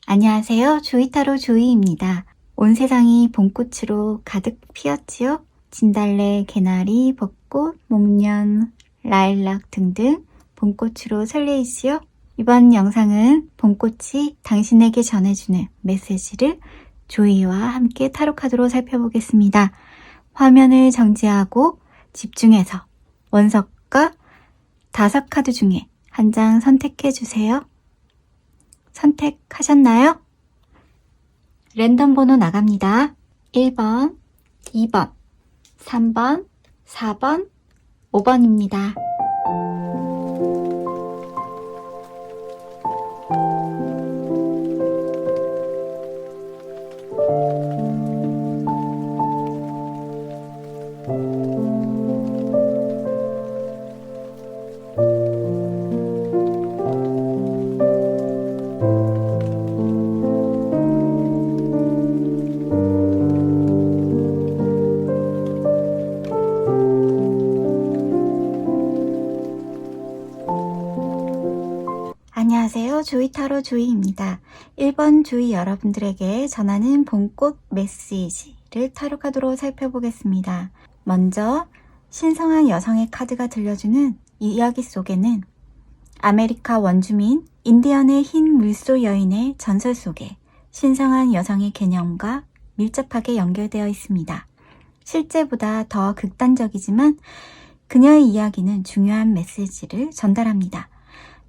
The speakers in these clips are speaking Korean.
안녕하세요. 조이타로 조이입니다. 온 세상이 봄꽃으로 가득 피었지요? 진달래, 개나리, 벚꽃, 목련, 라일락 등등 봄꽃으로 설레이지요? 이번 영상은 봄꽃이 당신에게 전해주는 메시지를 조이와 함께 타로 카드로 살펴보겠습니다. 화면을 정지하고 집중해서 원석과 다섯 카드 중에 한 장 선택해 주세요. 선택하셨나요? 랜덤 번호 나갑니다. 1번, 2번, 3번, 4번, 5번입니다. 안녕하세요. 조이타로 조이입니다. 1번 조이 여러분들에게 전하는 봄꽃 메시지를 타로 카드로 살펴보겠습니다. 먼저 신성한 여성의 카드가 들려주는 이야기 속에는 아메리카 원주민 인디언의 흰 물소 여인의 전설 속에 신성한 여성의 개념과 밀접하게 연결되어 있습니다. 실제보다 더 극단적이지만 그녀의 이야기는 중요한 메시지를 전달합니다.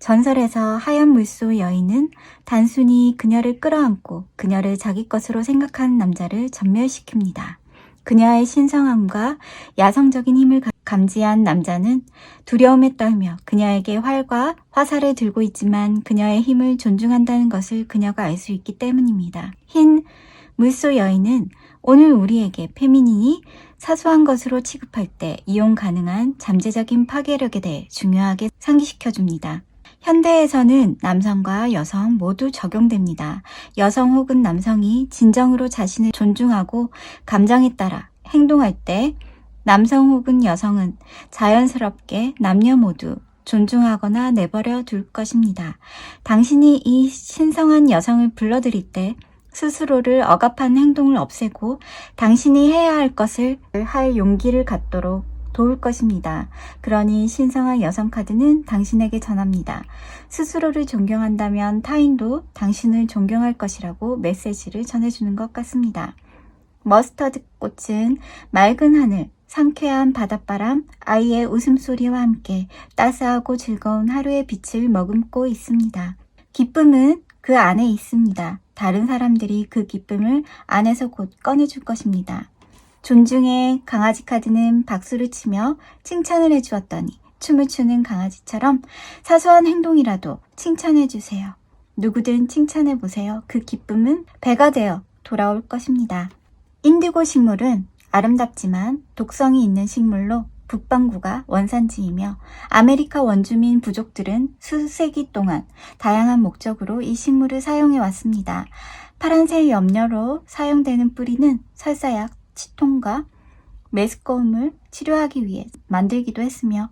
전설에서 하얀 물소 여인은 단순히 그녀를 끌어안고 그녀를 자기 것으로 생각하는 남자를 전멸시킵니다. 그녀의 신성함과 야성적인 힘을 감지한 남자는 두려움에 떨며 그녀에게 활과 화살을 들고 있지만 그녀의 힘을 존중한다는 것을 그녀가 알 수 있기 때문입니다. 흰 물소 여인은 오늘 우리에게 페미닌이 사소한 것으로 취급할 때 이용 가능한 잠재적인 파괴력에 대해 중요하게 상기시켜줍니다. 현대에서는 남성과 여성 모두 적용됩니다. 여성 혹은 남성이 진정으로 자신을 존중하고 감정에 따라 행동할 때 남성 혹은 여성은 자연스럽게 남녀 모두 존중하거나 내버려 둘 것입니다. 당신이 이 신성한 여성을 불러들일 때 스스로를 억압하는 행동을 없애고 당신이 해야 할 것을 할 용기를 갖도록 도울 것입니다. 그러니 신성한 여성 카드는 당신에게 전합니다. 스스로를 존경한다면 타인도 당신을 존경할 것이라고 메시지를 전해주는 것 같습니다. 머스터드 꽃은 맑은 하늘, 상쾌한 바닷바람, 아이의 웃음소리와 함께 따스하고 즐거운 하루의 빛을 머금고 있습니다. 기쁨은 그 안에 있습니다. 다른 사람들이 그 기쁨을 안에서 곧 꺼내줄 것입니다. 존중의 강아지 카드는 박수를 치며 칭찬을 해주었더니 춤을 추는 강아지처럼 사소한 행동이라도 칭찬해주세요. 누구든 칭찬해보세요. 그 기쁨은 배가 되어 돌아올 것입니다. 인디고 식물은 아름답지만 독성이 있는 식물로 북반구가 원산지이며 아메리카 원주민 부족들은 수세기 동안 다양한 목적으로 이 식물을 사용해 왔습니다. 파란색 염료로 사용되는 뿌리는 설사약, 치통과 메스꺼움을 치료하기 위해 만들기도 했으며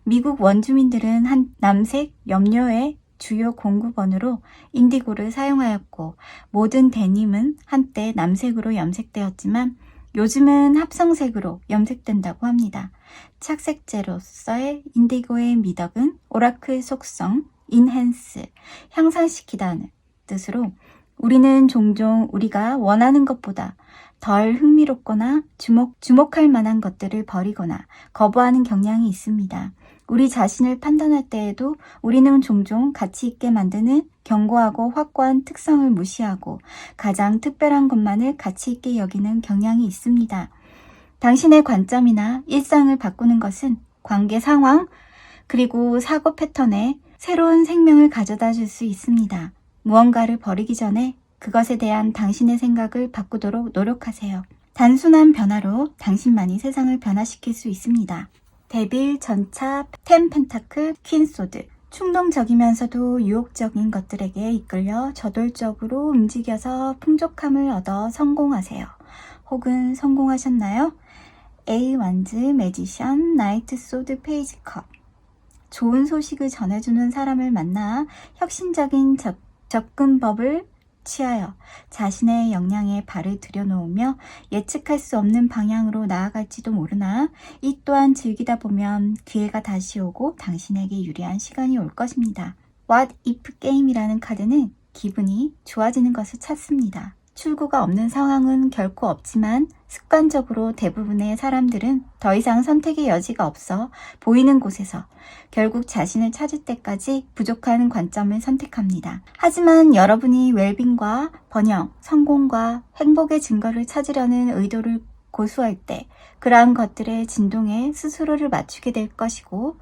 미국 원주민들은 한 남색 염료의 주요 공급원으로 인디고를 사용하였고 모든 데님은 한때 남색으로 염색되었지만 요즘은 합성색으로 염색된다고 합니다. 착색제로서의 인디고의 미덕은 오라클 속성, 인핸스, 향상시키다는 뜻으로 우리는 종종 우리가 원하는 것보다 덜 흥미롭거나 주목할 만한 것들을 버리거나 거부하는 경향이 있습니다. 우리 자신을 판단할 때에도 우리는 종종 가치 있게 만드는 견고하고 확고한 특성을 무시하고 가장 특별한 것만을 가치 있게 여기는 경향이 있습니다. 당신의 관점이나 일상을 바꾸는 것은 관계 상황 그리고 사고 패턴에 새로운 생명을 가져다 줄 수 있습니다. 무언가를 버리기 전에 그것에 대한 당신의 생각을 바꾸도록 노력하세요. 단순한 변화로 당신만이 세상을 변화시킬 수 있습니다. 데빌, 전차, 텐 펜타클, 퀸 소드. 충동적이면서도 유혹적인 것들에게 이끌려 저돌적으로 움직여서 풍족함을 얻어 성공하세요. 혹은 성공하셨나요? A 완즈, 매지션, 나이트 소드, 페이지 컵. 좋은 소식을 전해주는 사람을 만나 혁신적인 접근법을 취하여 자신의 역량에 발을 들여놓으며 예측할 수 없는 방향으로 나아갈지도 모르나 이 또한 즐기다 보면 기회가 다시 오고 당신에게 유리한 시간이 올 것입니다. What if 게임이라는 카드는 기분이 좋아지는 것을 찾습니다. 출구가 없는 상황은 결코 없지만 습관적으로 대부분의 사람들은 더 이상 선택의 여지가 없어 보이는 곳에서 결국 자신을 찾을 때까지 부족한 관점을 선택합니다. 하지만 여러분이 웰빙과 번영, 성공과 행복의 증거를 찾으려는 의도를 고수할 때 그러한 것들의 진동에 스스로를 맞추게 될 것이고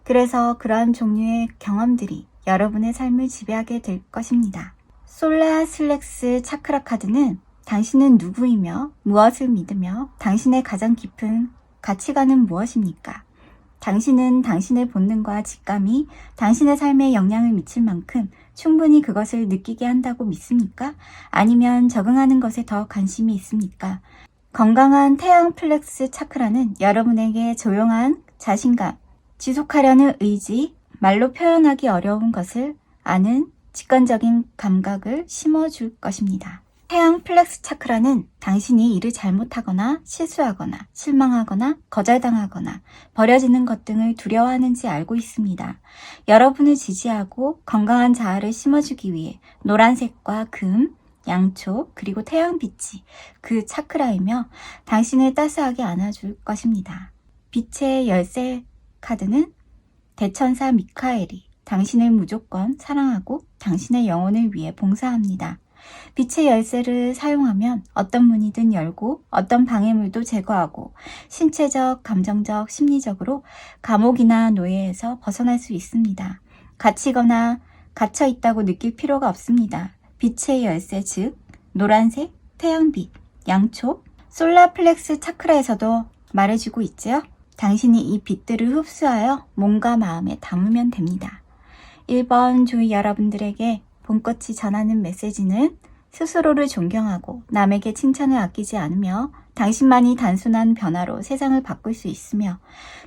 그래서 그러한 종류의 경험들이 여러분의 삶을 지배하게 될 것입니다. 솔라 슬렉스 차크라 카드는 당신은 누구이며 무엇을 믿으며 당신의 가장 깊은 가치관은 무엇입니까? 당신은 당신의 본능과 직감이 당신의 삶에 영향을 미칠 만큼 충분히 그것을 느끼게 한다고 믿습니까? 아니면 적응하는 것에 더 관심이 있습니까? 건강한 태양 플렉스 차크라는 여러분에게 조용한 자신감, 지속하려는 의지, 말로 표현하기 어려운 것을 아는 직관적인 감각을 심어줄 것입니다. 태양 플렉스 차크라는 당신이 일을 잘못하거나 실수하거나 실망하거나 거절당하거나 버려지는 것 등을 두려워하는지 알고 있습니다. 여러분을 지지하고 건강한 자아를 심어주기 위해 노란색과 금, 양초, 그리고 태양빛이 그 차크라이며 당신을 따스하게 안아줄 것입니다. 빛의 열쇠 카드는 대천사 미카엘이 당신을 무조건 사랑하고 당신의 영혼을 위해 봉사합니다. 빛의 열쇠를 사용하면 어떤 문이든 열고 어떤 방해물도 제거하고 신체적, 감정적, 심리적으로 감옥이나 노예에서 벗어날 수 있습니다. 갇히거나 갇혀 있다고 느낄 필요가 없습니다. 빛의 열쇠 즉 노란색, 태양빛, 양초, 솔라플렉스 차크라에서도 말해주고 있지요. 당신이 이 빛들을 흡수하여 몸과 마음에 담으면 됩니다. 1번 주위 여러분들에게 봄꽃이 전하는 메시지는 스스로를 존경하고 남에게 칭찬을 아끼지 않으며 당신만이 단순한 변화로 세상을 바꿀 수 있으며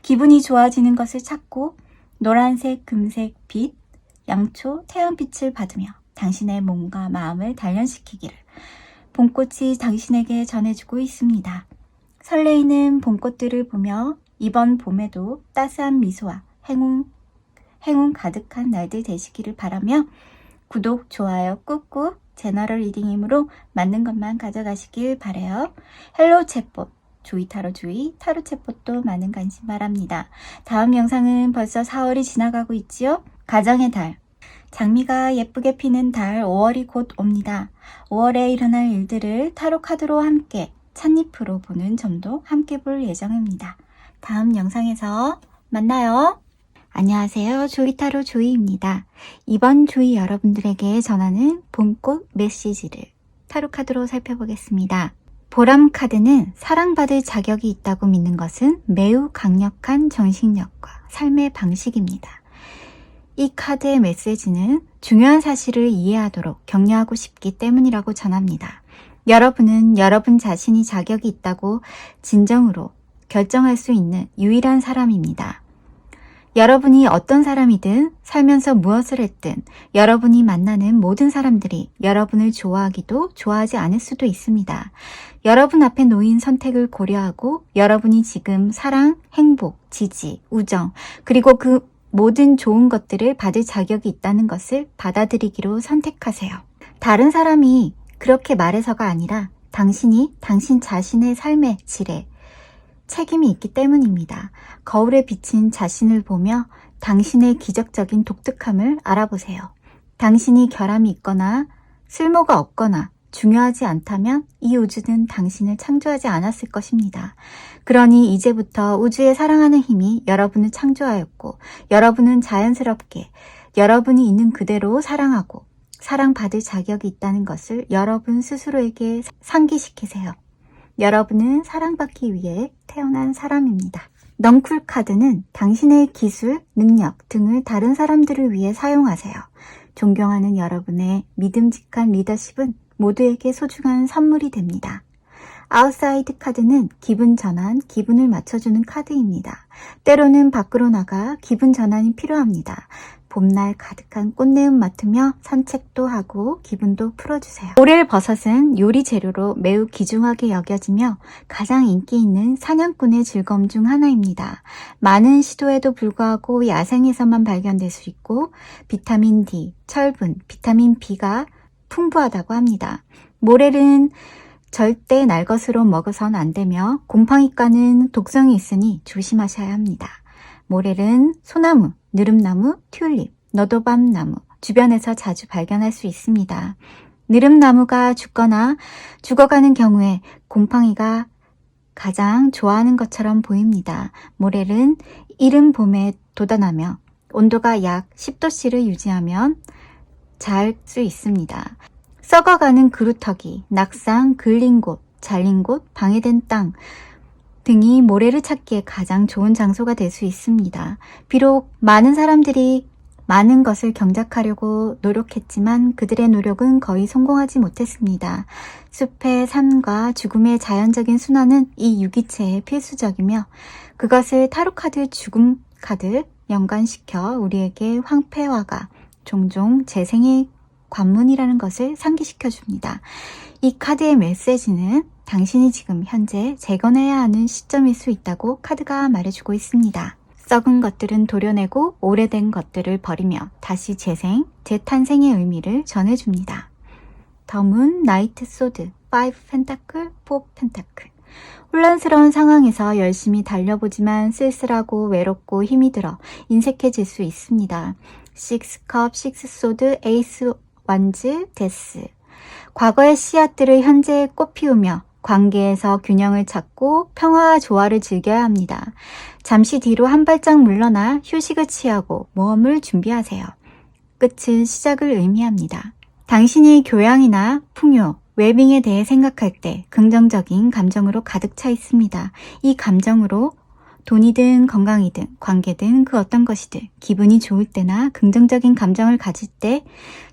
기분이 좋아지는 것을 찾고 노란색, 금색, 빛, 양초, 태양빛을 받으며 당신의 몸과 마음을 단련시키기를 봄꽃이 당신에게 전해주고 있습니다. 설레이는 봄꽃들을 보며 이번 봄에도 따스한 미소와 행운 가득한 날들 되시기를 바라며 구독, 좋아요 꾹꾹 제너럴 리딩이므로 맞는 것만 가져가시길 바라요. 헬로 챗봇, 조이타로 주의, 타로 챗봇도 많은 관심 바랍니다. 다음 영상은 벌써 4월이 지나가고 있지요? 가정의 달, 장미가 예쁘게 피는 달 5월이 곧 옵니다. 5월에 일어날 일들을 타로 카드로 함께 찻잎으로 보는 점도 함께 볼 예정입니다. 다음 영상에서 만나요. 안녕하세요. 조이타로 조이입니다. 이번 조이 여러분들에게 전하는 봄꽃 메시지를 타로 카드로 살펴보겠습니다. 보람 카드는 사랑받을 자격이 있다고 믿는 것은 매우 강력한 정신력과 삶의 방식입니다. 이 카드의 메시지는 중요한 사실을 이해하도록 격려하고 싶기 때문이라고 전합니다. 여러분은 여러분 자신이 자격이 있다고 진정으로 결정할 수 있는 유일한 사람입니다. 여러분이 어떤 사람이든 살면서 무엇을 했든 여러분이 만나는 모든 사람들이 여러분을 좋아하기도 좋아하지 않을 수도 있습니다. 여러분 앞에 놓인 선택을 고려하고 여러분이 지금 사랑, 행복, 지지, 우정 그리고 그 모든 좋은 것들을 받을 자격이 있다는 것을 받아들이기로 선택하세요. 다른 사람이 그렇게 말해서가 아니라 당신이 당신 자신의 삶의 질에 책임이 있기 때문입니다. 거울에 비친 자신을 보며 당신의 기적적인 독특함을 알아보세요. 당신이 결함이 있거나 쓸모가 없거나 중요하지 않다면 이 우주는 당신을 창조하지 않았을 것입니다. 그러니 이제부터 우주의 사랑하는 힘이 여러분을 창조하였고 여러분은 자연스럽게 여러분이 있는 그대로 사랑하고 사랑받을 자격이 있다는 것을 여러분 스스로에게 상기시키세요. 여러분은 사랑받기 위해 태어난 사람입니다. 넝쿨 카드는 당신의 기술, 능력 등을 다른 사람들을 위해 사용하세요. 존경하는 여러분의 믿음직한 리더십은 모두에게 소중한 선물이 됩니다. 아웃사이드 카드는 기분 전환, 기분을 맞춰주는 카드입니다. 때로는 밖으로 나가 기분 전환이 필요합니다. 봄날 가득한 꽃내음 맡으며 산책도 하고 기분도 풀어주세요. 모래버섯은 요리 재료로 매우 귀중하게 여겨지며 가장 인기 있는 사냥꾼의 즐거움 중 하나입니다. 많은 시도에도 불구하고 야생에서만 발견될 수 있고 비타민 D, 철분, 비타민 B가 풍부하다고 합니다. 모래는 절대 날 것으로 먹어선 안 되며 곰팡이과는 독성이 있으니 조심하셔야 합니다. 모렐은 소나무, 느릅나무, 튤립, 너도밤나무 주변에서 자주 발견할 수 있습니다. 느릅나무가 죽거나 죽어가는 경우에 곰팡이가 가장 좋아하는 것처럼 보입니다. 모렐은 이른 봄에 돋아나며 온도가 약 10도씨를 유지하면 잘 수 있습니다. 썩어가는 그루터기, 낙상, 글린 곳, 잘린 곳, 방해된 땅 등이 모래를 찾기에 가장 좋은 장소가 될 수 있습니다. 비록 많은 사람들이 많은 것을 경작하려고 노력했지만 그들의 노력은 거의 성공하지 못했습니다. 숲의 삶과 죽음의 자연적인 순환은 이 유기체에 필수적이며 그것을 타로카드 죽음 카드 연관시켜 우리에게 황폐화가 종종 재생의 관문이라는 것을 상기시켜줍니다. 이 카드의 메시지는 당신이 지금 현재 재건해야 하는 시점일 수 있다고 카드가 말해주고 있습니다. 썩은 것들은 도려내고 오래된 것들을 버리며 다시 재생, 재탄생의 의미를 전해줍니다. 덤은 나이트 소드, 5 펜타클, 4 펜타클. 혼란스러운 상황에서 열심히 달려보지만 쓸쓸하고 외롭고 힘이 들어 인색해질 수 있습니다. 6컵, 6소드, 에이스 완즈, 데스. 과거의 씨앗들을 현재에 꽃피우며 관계에서 균형을 찾고 평화와 조화를 즐겨야 합니다. 잠시 뒤로 한 발짝 물러나 휴식을 취하고 모험을 준비하세요. 끝은 시작을 의미합니다. 당신이 교양이나 풍요, 웰빙에 대해 생각할 때 긍정적인 감정으로 가득 차 있습니다. 이 감정으로 돈이든 건강이든 관계든 그 어떤 것이든 기분이 좋을 때나 긍정적인 감정을 가질 때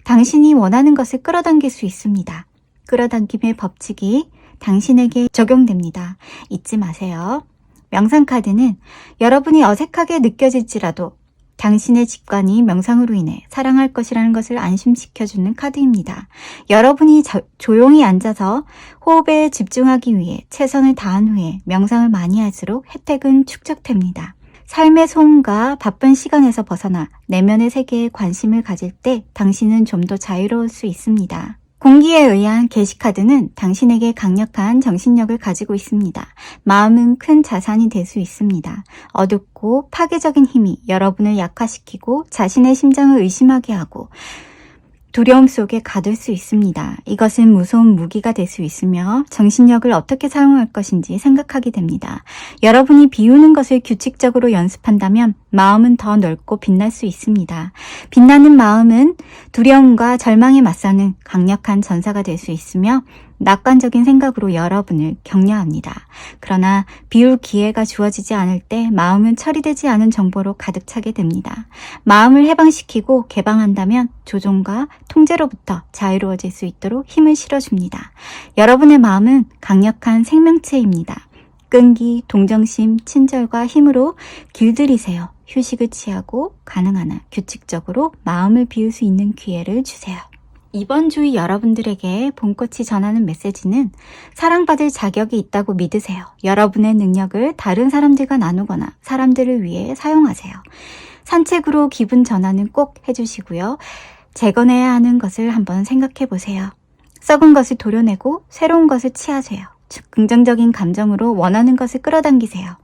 당신이 원하는 것을 끌어당길 수 있습니다. 끌어당김의 법칙이 당신에게 적용됩니다. 잊지 마세요. 명상 카드는 여러분이 어색하게 느껴질지라도 당신의 직관이 명상으로 인해 사랑할 것이라는 것을 안심시켜주는 카드입니다. 여러분이 조용히 앉아서 호흡에 집중하기 위해 최선을 다한 후에 명상을 많이 할수록 혜택은 축적됩니다. 삶의 소음과 바쁜 시간에서 벗어나 내면의 세계에 관심을 가질 때 당신은 좀 더 자유로울 수 있습니다. 공기에 의한 게시카드는 당신에게 강력한 정신력을 가지고 있습니다. 마음은 큰 자산이 될 수 있습니다. 어둡고 파괴적인 힘이 여러분을 약화시키고 자신의 심장을 의심하게 하고 두려움 속에 가둘 수 있습니다. 이것은 무서운 무기가 될 수 있으며 정신력을 어떻게 사용할 것인지 생각하게 됩니다. 여러분이 비우는 것을 규칙적으로 연습한다면 마음은 더 넓고 빛날 수 있습니다. 빛나는 마음은 두려움과 절망에 맞서는 강력한 전사가 될 수 있으며 낙관적인 생각으로 여러분을 격려합니다. 그러나 비울 기회가 주어지지 않을 때 마음은 처리되지 않은 정보로 가득 차게 됩니다. 마음을 해방시키고 개방한다면 조종과 통제로부터 자유로워질 수 있도록 힘을 실어줍니다. 여러분의 마음은 강력한 생명체입니다. 끈기, 동정심, 친절과 힘으로 길들이세요. 휴식을 취하고 가능한 한 규칙적으로 마음을 비울 수 있는 기회를 주세요. 이번 주의 여러분들에게 봄꽃이 전하는 메시지는 사랑받을 자격이 있다고 믿으세요. 여러분의 능력을 다른 사람들과 나누거나 사람들을 위해 사용하세요. 산책으로 기분 전환은 꼭 해주시고요. 재건해야 하는 것을 한번 생각해 보세요. 썩은 것을 도려내고 새로운 것을 취하세요. 즉 긍정적인 감정으로 원하는 것을 끌어당기세요.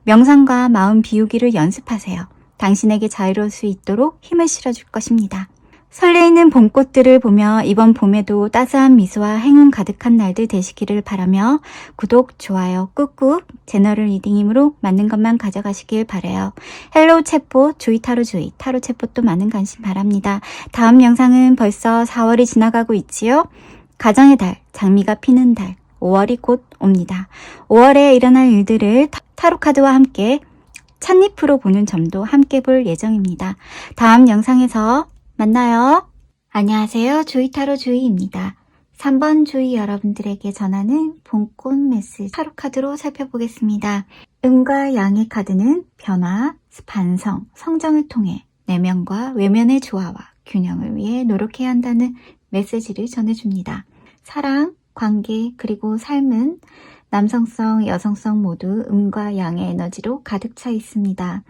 명상과 마음 비우기를 연습하세요. 당신에게 자유로울 수 있도록 힘을 실어줄 것입니다. 설레이는 봄꽃들을 보며 이번 봄에도 따스한 미소와 행운 가득한 날들 되시기를 바라며 구독, 좋아요 꾹꾹 제너럴 리딩이므로 맞는 것만 가져가시길 바라요. 헬로우 챗봇, 조이 타로 조이, 타로 챗봇도 많은 관심 바랍니다. 다음 영상은 벌써 4월이 지나가고 있지요. 가정의 달, 장미가 피는 달, 5월이 곧 옵니다. 5월에 일어날 일들을 타로카드와 함께 찻잎으로 보는 점도 함께 볼 예정입니다. 다음 영상에서 만나요. 안녕하세요. 조이타로 조이입니다. 3번 조이 여러분들에게 전하는 봄꽃 메시지 타로카드로 살펴보겠습니다. 음과 양의 카드는 변화, 반성, 성장을 통해 내면과 외면의 조화와 균형을 위해 노력해야 한다는 메시지를 전해줍니다. 사랑, 관계, 그리고 삶은 남성성, 여성성 모두 음과 양의 에너지로 가득 차 있습니다.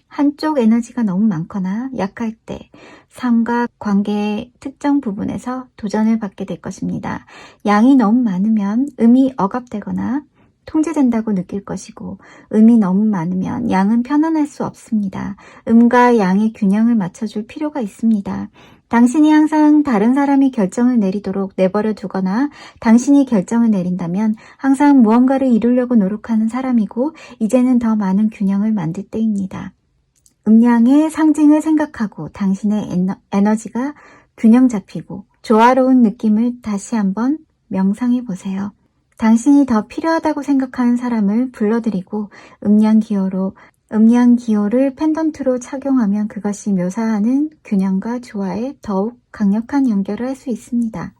한쪽 에너지가 너무 많거나 약할 때 삶과 관계의 특정 부분에서 도전을 받게 될 것입니다. 양이 너무 많으면 음이 억압되거나 통제된다고 느낄 것이고, 음이 너무 많으면 양은 편안할 수 없습니다. 음과 양의 균형을 맞춰줄 필요가 있습니다. 당신이 항상 다른 사람이 결정을 내리도록 내버려 두거나 당신이 결정을 내린다면 항상 무언가를 이루려고 노력하는 사람이고, 이제는 더 많은 균형을 만들 때입니다. 음양의 상징을 생각하고 당신의 에너지가 균형 잡히고 조화로운 느낌을 다시 한번 명상해 보세요. 당신이 더 필요하다고 생각하는 사람을 불러들이고 음양 기호를 펜던트로 착용하면 그것이 묘사하는 균형과 조화에 더욱 강력한 연결을 할 수 있습니다.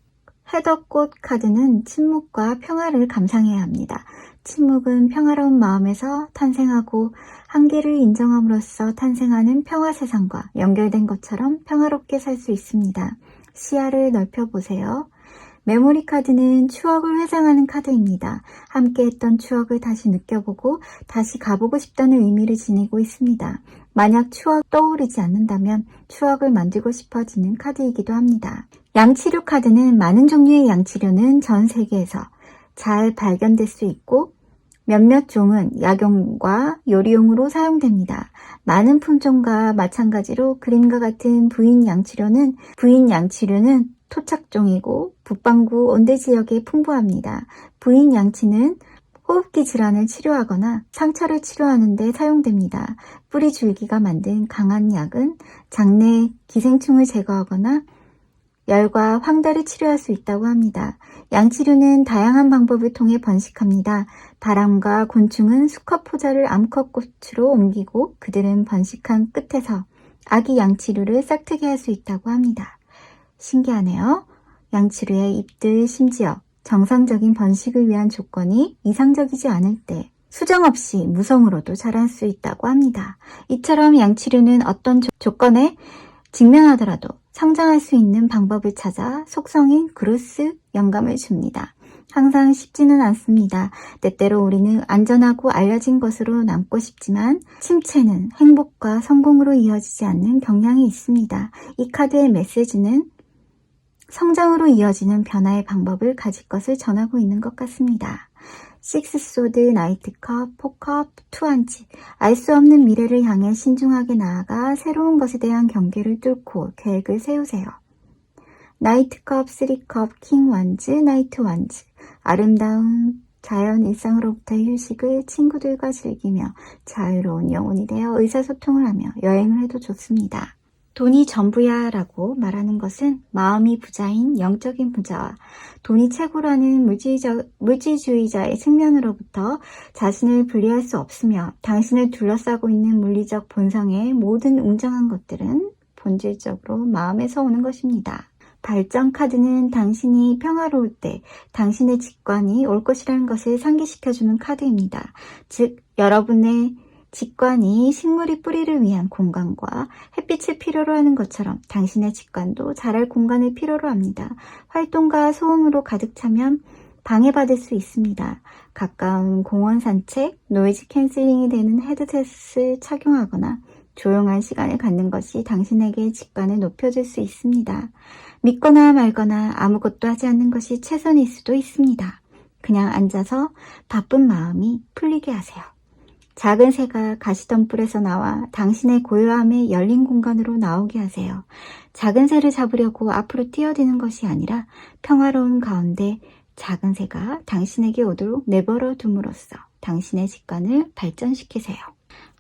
해덕꽃 카드는 침묵과 평화를 감상해야 합니다. 침묵은 평화로운 마음에서 탄생하고 한계를 인정함으로써 탄생하는 평화 세상과 연결된 것처럼 평화롭게 살 수 있습니다. 시야를 넓혀보세요. 메모리 카드는 추억을 회상하는 카드입니다. 함께했던 추억을 다시 느껴보고 다시 가보고 싶다는 의미를 지니고 있습니다. 만약 추억 떠오르지 않는다면 추억을 만들고 싶어지는 카드이기도 합니다. 양치료 카드는 많은 종류의 양치료는 전 세계에서 잘 발견될 수 있고 몇몇 종은 약용과 요리용으로 사용됩니다. 많은 품종과 마찬가지로 그림과 같은 부인 양치료는 토착종이고 북반구 온대 지역에 풍부합니다. 부인 양치는 호흡기 질환을 치료하거나 상처를 치료하는 데 사용됩니다. 뿌리 줄기가 만든 강한 약은 장내 기생충을 제거하거나 열과 황달을 치료할 수 있다고 합니다. 양치류는 다양한 방법을 통해 번식합니다. 바람과 곤충은 수컷 포자를 암컷꽃으로 옮기고 그들은 번식한 끝에서 아기 양치류를 싹트게 할 수 있다고 합니다. 신기하네요. 양치류의 잎들 심지어 정상적인 번식을 위한 조건이 이상적이지 않을 때 수정 없이 무성으로도 자랄 수 있다고 합니다. 이처럼 양치류는 어떤 조건에 직면하더라도 성장할 수 있는 방법을 찾아 속성인 그루스 영감을 줍니다. 항상 쉽지는 않습니다. 때때로 우리는 안전하고 알려진 것으로 남고 싶지만 침체는 행복과 성공으로 이어지지 않는 경향이 있습니다. 이 카드의 메시지는 성장으로 이어지는 변화의 방법을 가질 것을 전하고 있는 것 같습니다. 식스소드, 나이트컵, 포컵, 투한지. 알 수 없는 미래를 향해 신중하게 나아가 새로운 것에 대한 경계를 뚫고 계획을 세우세요. 나이트컵, 쓰리컵, 킹 완즈, 나이트 완즈. 아름다운 자연 일상으로부터의 휴식을 친구들과 즐기며 자유로운 영혼이 되어 의사소통을 하며 여행을 해도 좋습니다. 돈이 전부야 라고 말하는 것은 마음이 부자인 영적인 부자와 돈이 최고라는 물질주의자의 측면으로부터 자신을 분리할 수 없으며 당신을 둘러싸고 있는 물리적 본성의 모든 웅장한 것들은 본질적으로 마음에서 오는 것입니다. 발전 카드는 당신이 평화로울 때 당신의 직관이 올 것이라는 것을 상기시켜주는 카드입니다. 즉, 여러분의 직관이 식물이 뿌리를 위한 공간과 햇빛을 필요로 하는 것처럼 당신의 직관도 자랄 공간을 필요로 합니다. 활동과 소음으로 가득 차면 방해받을 수 있습니다. 가까운 공원 산책, 노이즈 캔슬링이 되는 헤드셋을 착용하거나 조용한 시간을 갖는 것이 당신에게 직관을 높여줄 수 있습니다. 믿거나 말거나 아무것도 하지 않는 것이 최선일 수도 있습니다. 그냥 앉아서 바쁜 마음이 풀리게 하세요. 작은 새가 가시덤불에서 나와 당신의 고요함의 열린 공간으로 나오게 하세요. 작은 새를 잡으려고 앞으로 뛰어드는 것이 아니라 평화로운 가운데 작은 새가 당신에게 오도록 내버려 둠으로써 당신의 직관을 발전시키세요.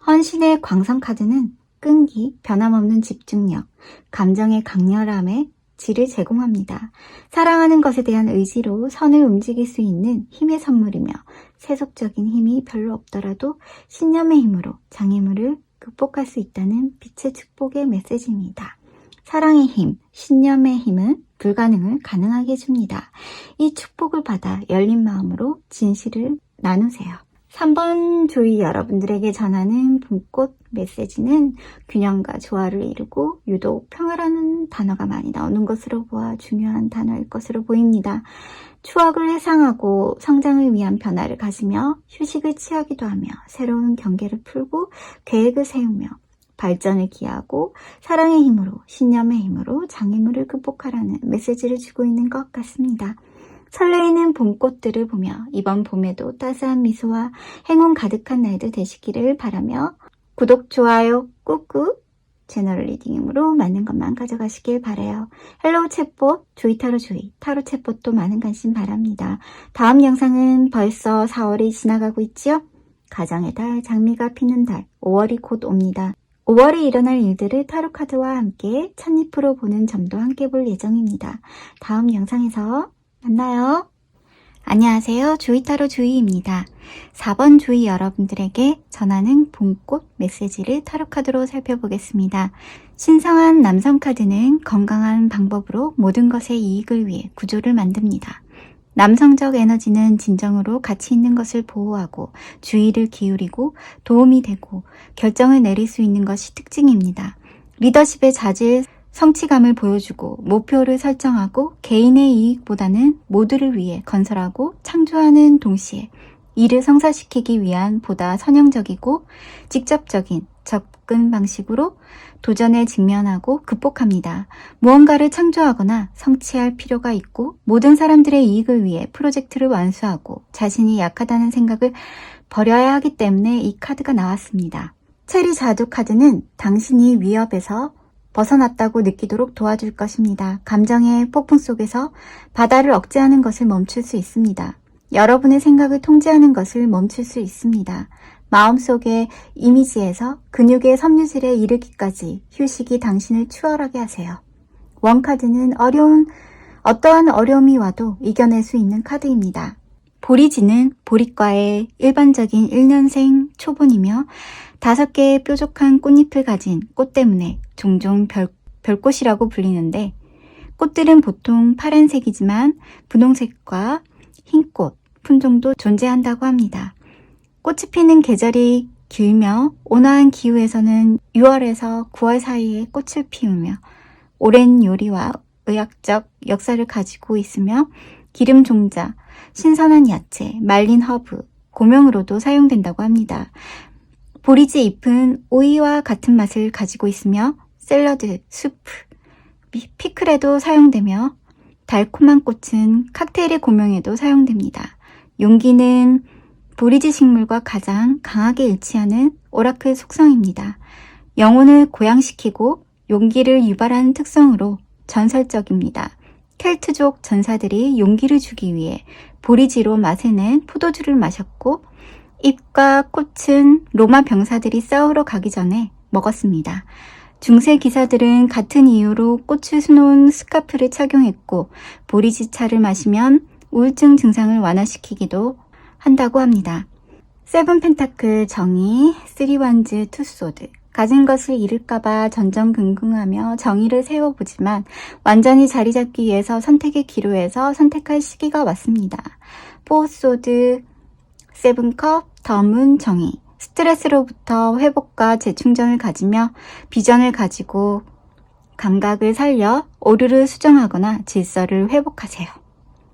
헌신의 광선 카드는 끈기, 변함없는 집중력, 감정의 강렬함에 질을 제공합니다. 사랑하는 것에 대한 의지로 선을 움직일 수 있는 힘의 선물이며 세속적인 힘이 별로 없더라도 신념의 힘으로 장애물을 극복할 수 있다는 빛의 축복의 메시지입니다. 사랑의 힘, 신념의 힘은 불가능을 가능하게 해줍니다. 이 축복을 받아 열린 마음으로 진실을 나누세요. 3번 조이 여러분들에게 전하는 봄꽃 메시지는 균형과 조화를 이루고 유독 평화라는 단어가 많이 나오는 것으로 보아 중요한 단어일 것으로 보입니다. 추억을 회상하고 성장을 위한 변화를 가지며 휴식을 취하기도 하며 새로운 경계를 풀고 계획을 세우며 발전을 기하고 사랑의 힘으로 신념의 힘으로 장애물을 극복하라는 메시지를 주고 있는 것 같습니다. 설레이는 봄꽃들을 보며 이번 봄에도 따스한 미소와 행운 가득한 날도 되시기를 바라며 구독, 좋아요 꾹꾹 채널 리딩으로 많은 것만 가져가시길 바라요. 헬로우 챗봇, 조이 타로 타로 챗봇도 많은 관심 바랍니다. 다음 영상은 벌써 4월이 지나가고 있지요? 가정의 달, 장미가 피는 달, 5월이 곧 옵니다. 5월에 일어날 일들을 타로 카드와 함께 찻잎으로 보는 점도 함께 볼 예정입니다. 다음 영상에서 만나요. 안녕하세요. 조이타로 조이입니다. 4번 조이 여러분들에게 전하는 봄꽃 메시지를 타로카드로 살펴보겠습니다. 신성한 남성 카드는 건강한 방법으로 모든 것의 이익을 위해 구조를 만듭니다. 남성적 에너지는 진정으로 가치 있는 것을 보호하고 주의를 기울이고 도움이 되고 결정을 내릴 수 있는 것이 특징입니다. 리더십의 자질, 성취감을 보여주고 목표를 설정하고 개인의 이익보다는 모두를 위해 건설하고 창조하는 동시에 이를 성사시키기 위한 보다 선형적이고 직접적인 접근 방식으로 도전에 직면하고 극복합니다. 무언가를 창조하거나 성취할 필요가 있고 모든 사람들의 이익을 위해 프로젝트를 완수하고 자신이 약하다는 생각을 버려야 하기 때문에 이 카드가 나왔습니다. 체리 자두 카드는 당신이 위협에서 벗어났다고 느끼도록 도와줄 것입니다. 감정의 폭풍 속에서 바다를 억제하는 것을 멈출 수 있습니다. 여러분의 생각을 통제하는 것을 멈출 수 있습니다. 마음속의 이미지에서 근육의 섬유질에 이르기까지 휴식이 당신을 추월하게 하세요. 원카드는 어떠한 어려움이 와도 이겨낼 수 있는 카드입니다. 보리지는 보리과의 일반적인 1년생 초본이며 5개의 뾰족한 꽃잎을 가진 꽃 때문에 종종 별꽃이라고 불리는데 꽃들은 보통 파란색이지만 분홍색과 흰꽃, 품종도 존재한다고 합니다. 꽃이 피는 계절이 길며 온화한 기후에서는 6월에서 9월 사이에 꽃을 피우며 오랜 요리와 의학적 역사를 가지고 있으며 기름 종자, 신선한 야채, 말린 허브, 고명으로도 사용된다고 합니다. 보리지 잎은 오이와 같은 맛을 가지고 있으며 샐러드, 수프, 피클에도 사용되며 달콤한 꽃은 칵테일의 고명에도 사용됩니다. 용기는 보리지 식물과 가장 강하게 일치하는 오라클 속성입니다. 영혼을 고양시키고 용기를 유발하는 특성으로 전설적입니다. 켈트족 전사들이 용기를 주기 위해 보리지로 맛을 낸 포도주를 마셨고 잎과 꽃은 로마 병사들이 싸우러 가기 전에 먹었습니다. 중세 기사들은 같은 이유로 꽃을 수놓은 스카프를 착용했고 보리지 차를 마시면 우울증 증상을 완화시키기도 한다고 합니다. 세븐 펜타클 정의, 3 원즈, 2 소드. 가진 것을 잃을까봐 전전긍긍하며 정의를 세워보지만 완전히 자리 잡기 위해서 선택의 기로에서 선택할 시기가 왔습니다. 4 소드, 7 컵, 덤은 정의. 스트레스로부터 회복과 재충전을 가지며 비전을 가지고 감각을 살려 오류를 수정하거나 질서를 회복하세요.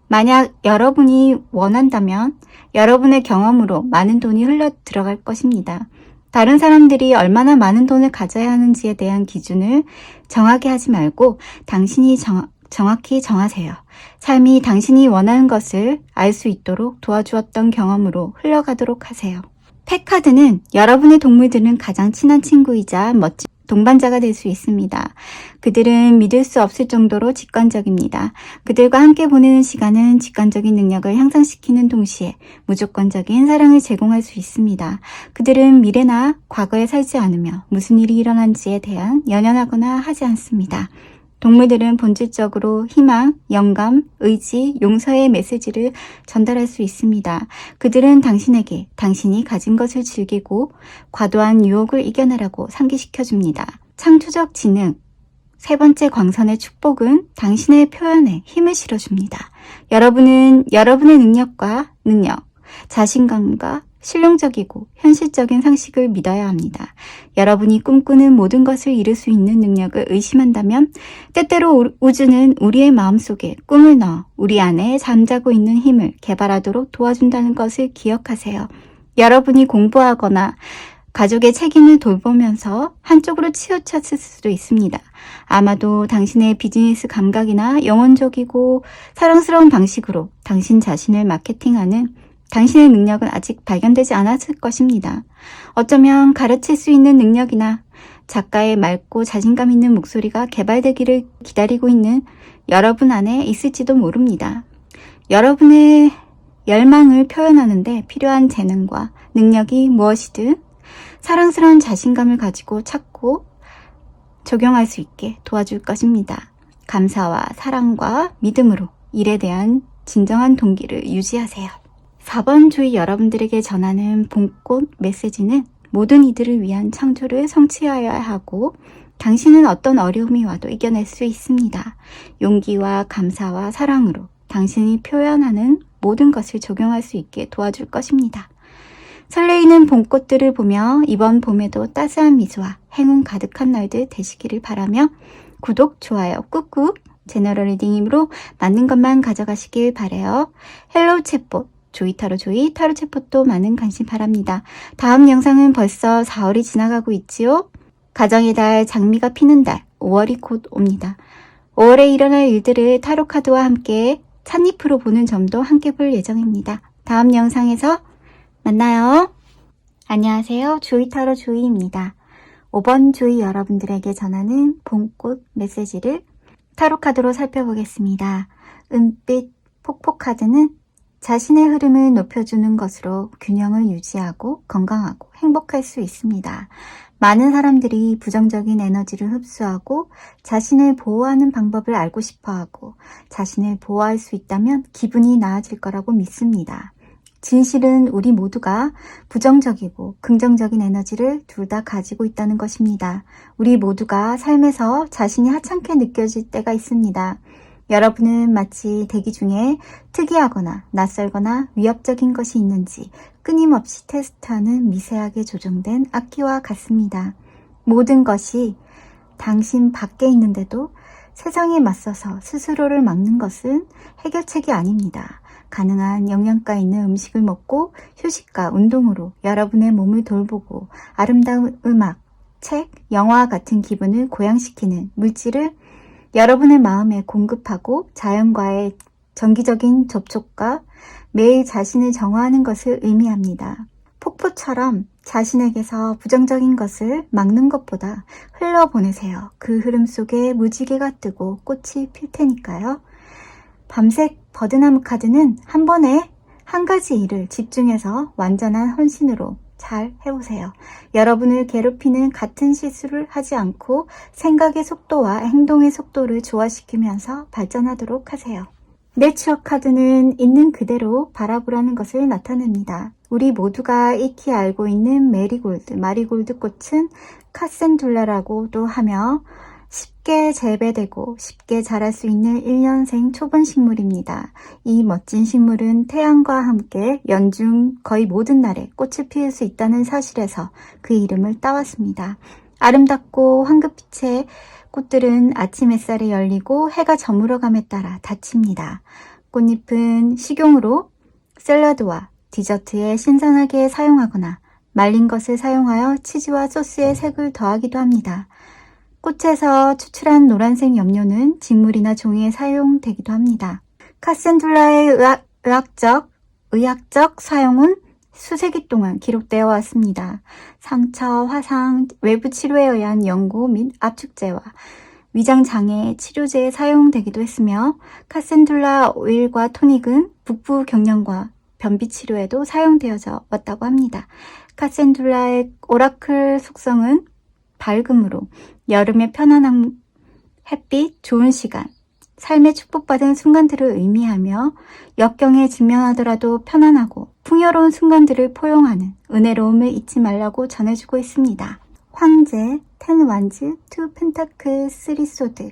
만약 여러분이 원한다면 여러분의 경험으로 많은 돈이 흘러 들어갈 것입니다. 다른 사람들이 얼마나 많은 돈을 가져야 하는지에 대한 기준을 정하게 하지 말고 당신이 정확히 정하세요. 삶이 당신이 원하는 것을 알 수 있도록 도와주었던 경험으로 흘러가도록 하세요. 펫카드는 여러분의 동물들은 가장 친한 친구이자 멋진 동반자가 될 수 있습니다. 그들은 믿을 수 없을 정도로 직관적입니다. 그들과 함께 보내는 시간은 직관적인 능력을 향상시키는 동시에 무조건적인 사랑을 제공할 수 있습니다. 그들은 미래나 과거에 살지 않으며 무슨 일이 일어난지에 대한 연연하거나 하지 않습니다. 동물들은 본질적으로 희망, 영감, 의지, 용서의 메시지를 전달할 수 있습니다. 그들은 당신에게 당신이 가진 것을 즐기고 과도한 유혹을 이겨내라고 상기시켜줍니다. 창조적 지능, 3번째 광선의 축복은 당신의 표현에 힘을 실어줍니다. 여러분은 여러분의 능력, 자신감과 실용적이고 현실적인 상식을 믿어야 합니다. 여러분이 꿈꾸는 모든 것을 이룰 수 있는 능력을 의심한다면 때때로 우주는 우리의 마음속에 꿈을 넣어 우리 안에 잠자고 있는 힘을 개발하도록 도와준다는 것을 기억하세요. 여러분이 공부하거나 가족의 책임을 돌보면서 한쪽으로 치우쳤을 수도 있습니다. 아마도 당신의 비즈니스 감각이나 영혼적이고 사랑스러운 방식으로 당신 자신을 마케팅하는 당신의 능력은 아직 발견되지 않았을 것입니다. 어쩌면 가르칠 수 있는 능력이나 작가의 맑고 자신감 있는 목소리가 개발되기를 기다리고 있는 여러분 안에 있을지도 모릅니다. 여러분의 열망을 표현하는데 필요한 재능과 능력이 무엇이든 사랑스러운 자신감을 가지고 찾고 적용할 수 있게 도와줄 것입니다. 감사와 사랑과 믿음으로 일에 대한 진정한 동기를 유지하세요. 4번 주의 여러분들에게 전하는 봄꽃 메시지는 모든 이들을 위한 창조를 성취하여야 하고 당신은 어떤 어려움이 와도 이겨낼 수 있습니다. 용기와 감사와 사랑으로 당신이 표현하는 모든 것을 적용할 수 있게 도와줄 것입니다. 설레이는 봄꽃들을 보며 이번 봄에도 따스한 미소와 행운 가득한 날들 되시기를 바라며 구독, 좋아요 꾹꾹 제너럴 리딩으로 맞는 것만 가져가시길 바라요. 헬로우 챗봇, 조이타로 조이, 타로 챗봇도 많은 관심 바랍니다. 다음 영상은 벌써 4월이 지나가고 있지요? 가정의 달, 장미가 피는 달, 5월이 곧 옵니다. 5월에 일어날 일들을 타로 카드와 함께 찻잎으로 보는 점도 함께 볼 예정입니다. 다음 영상에서 만나요. 안녕하세요. 조이타로 조이입니다. 5번 조이 여러분들에게 전하는 봄꽃 메시지를 타로 카드로 살펴보겠습니다. 은빛 폭포 카드는 자신의 흐름을 높여주는 것으로 균형을 유지하고 건강하고 행복할 수 있습니다. 많은 사람들이 부정적인 에너지를 흡수하고 자신을 보호하는 방법을 알고 싶어하고 자신을 보호할 수 있다면 기분이 나아질 거라고 믿습니다. 진실은 우리 모두가 부정적이고 긍정적인 에너지를 둘 다 가지고 있다는 것입니다. 우리 모두가 삶에서 자신이 하찮게 느껴질 때가 있습니다. 여러분은 마치 대기 중에 특이하거나 낯설거나 위협적인 것이 있는지 끊임없이 테스트하는 미세하게 조정된 악기와 같습니다. 모든 것이 당신 밖에 있는데도 세상에 맞서서 스스로를 막는 것은 해결책이 아닙니다. 가능한 영양가 있는 음식을 먹고 휴식과 운동으로 여러분의 몸을 돌보고 아름다운 음악, 책, 영화와 같은 기분을 고양시키는 물질을 여러분의 마음에 공급하고 자연과의 정기적인 접촉과 매일 자신을 정화하는 것을 의미합니다. 폭포처럼 자신에게서 부정적인 것을 막는 것보다 흘러보내세요. 그 흐름 속에 무지개가 뜨고 꽃이 필 테니까요. 밤색 버드나무 카드는 한 번에 한 가지 일을 집중해서 완전한 헌신으로 잘 해보세요. 여러분을 괴롭히는 같은 실수를 하지 않고 생각의 속도와 행동의 속도를 조화시키면서 발전하도록 하세요. 내추어 카드는 있는 그대로 바라보라는 것을 나타냅니다. 우리 모두가 익히 알고 있는 마리골드 꽃은 카센둘라라고도 하며 쉽게 재배되고 쉽게 자랄 수 있는 1년생 초본 식물입니다. 이 멋진 식물은 태양과 함께 연중 거의 모든 날에 꽃을 피울 수 있다는 사실에서 그 이름을 따왔습니다. 아름답고 황금빛의 꽃들은 아침 햇살에 열리고 해가 저물어감에 따라 닫힙니다. 꽃잎은 식용으로 샐러드와 디저트에 신선하게 사용하거나 말린 것을 사용하여 치즈와 소스에 색을 더하기도 합니다. 꽃에서 추출한 노란색 염료는 직물이나 종이에 사용되기도 합니다. 카센둘라의 의학적 사용은 수세기 동안 기록되어 왔습니다. 상처, 화상, 외부 치료에 의한 연고 및 압축제와 위장장애 치료제에 사용되기도 했으며 카센둘라 오일과 토닉은 북부 경련과 변비 치료에도 사용되어져 왔다고 합니다. 카센둘라의 오라클 속성은 밝음으로 여름의 편안함, 햇빛, 좋은 시간, 삶의 축복받은 순간들을 의미하며 역경에 직면하더라도 편안하고 풍요로운 순간들을 포용하는 은혜로움을 잊지 말라고 전해주고 있습니다. 황제, 텐 완즈, 투 펜타클, 쓰리 소드,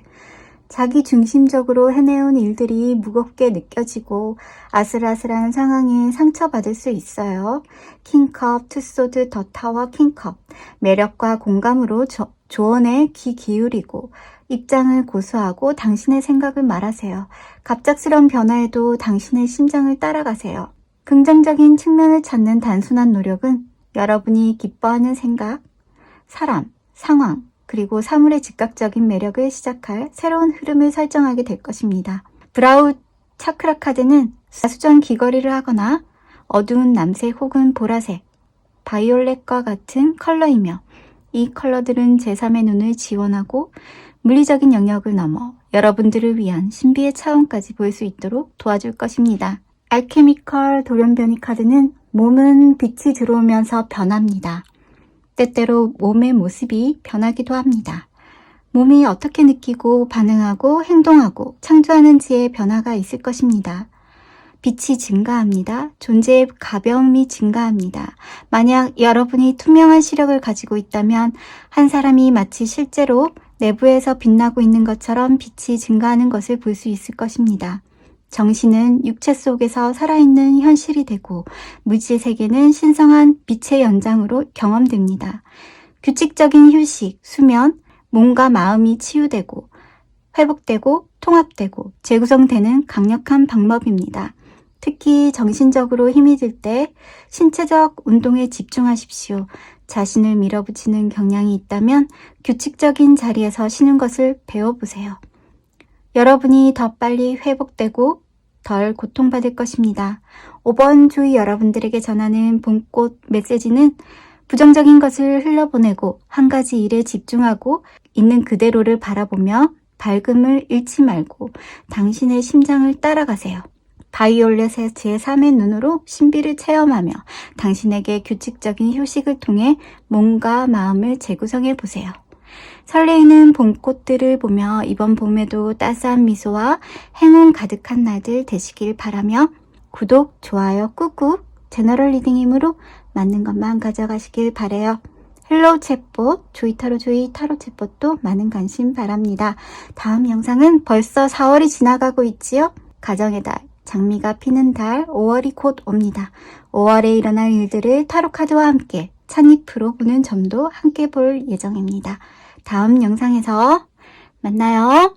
자기 중심적으로 해내온 일들이 무겁게 느껴지고 아슬아슬한 상황에 상처받을 수 있어요. 킹컵, 투소드, 더 타워, 킹컵. 매력과 공감으로 조언에 귀 기울이고 입장을 고수하고 당신의 생각을 말하세요. 갑작스러운 변화에도 당신의 심장을 따라가세요. 긍정적인 측면을 찾는 단순한 노력은 여러분이 기뻐하는 생각, 사람, 상황, 그리고 사물의 즉각적인 매력을 시작할 새로운 흐름을 설정하게 될 것입니다. 브라우 차크라 카드는 수전 귀걸이를 하거나 어두운 남색 혹은 보라색, 바이올렛과 같은 컬러이며 이 컬러들은 제3의 눈을 지원하고 물리적인 영역을 넘어 여러분들을 위한 신비의 차원까지 보일 수 있도록 도와줄 것입니다. 알케미컬 돌연변이 카드는 몸은 빛이 들어오면서 변합니다. 때때로 몸의 모습이 변하기도 합니다. 몸이 어떻게 느끼고 반응하고 행동하고 창조하는지에 변화가 있을 것입니다. 빛이 증가합니다. 존재의 가벼움이 증가합니다. 만약 여러분이 투명한 시력을 가지고 있다면 한 사람이 마치 실제로 내부에서 빛나고 있는 것처럼 빛이 증가하는 것을 볼 수 있을 것입니다. 정신은 육체 속에서 살아있는 현실이 되고 무지의 세계는 신성한 빛의 연장으로 경험됩니다. 규칙적인 휴식, 수면, 몸과 마음이 치유되고 회복되고 통합되고 재구성되는 강력한 방법입니다. 특히 정신적으로 힘이 들 때 신체적 운동에 집중하십시오. 자신을 밀어붙이는 경향이 있다면 규칙적인 자리에서 쉬는 것을 배워보세요. 여러분이 더 빨리 회복되고 덜 고통받을 것입니다. 5번 주의 여러분들에게 전하는 봄꽃 메시지는 부정적인 것을 흘려보내고 한 가지 일에 집중하고 있는 그대로를 바라보며 밝음을 잃지 말고 당신의 심장을 따라가세요. 바이올렛의 제3의 눈으로 신비를 체험하며 당신에게 규칙적인 휴식을 통해 몸과 마음을 재구성해 보세요. 설레이는 봄꽃들을 보며 이번 봄에도 따스한 미소와 행운 가득한 날들 되시길 바라며 구독, 좋아요 꾹꾹 제너럴 리딩이므로 맞는 것만 가져가시길 바래요. 헬로우 챗봇, 조이타로 조이 타로 챗봇도 많은 관심 바랍니다. 다음 영상은 벌써 4월이 지나가고 있지요? 가정의 달, 장미가 피는 달 5월이 곧 옵니다. 5월에 일어날 일들을 타로 카드와 함께 찻잎으로 보는 점도 함께 볼 예정입니다. 다음 영상에서 만나요.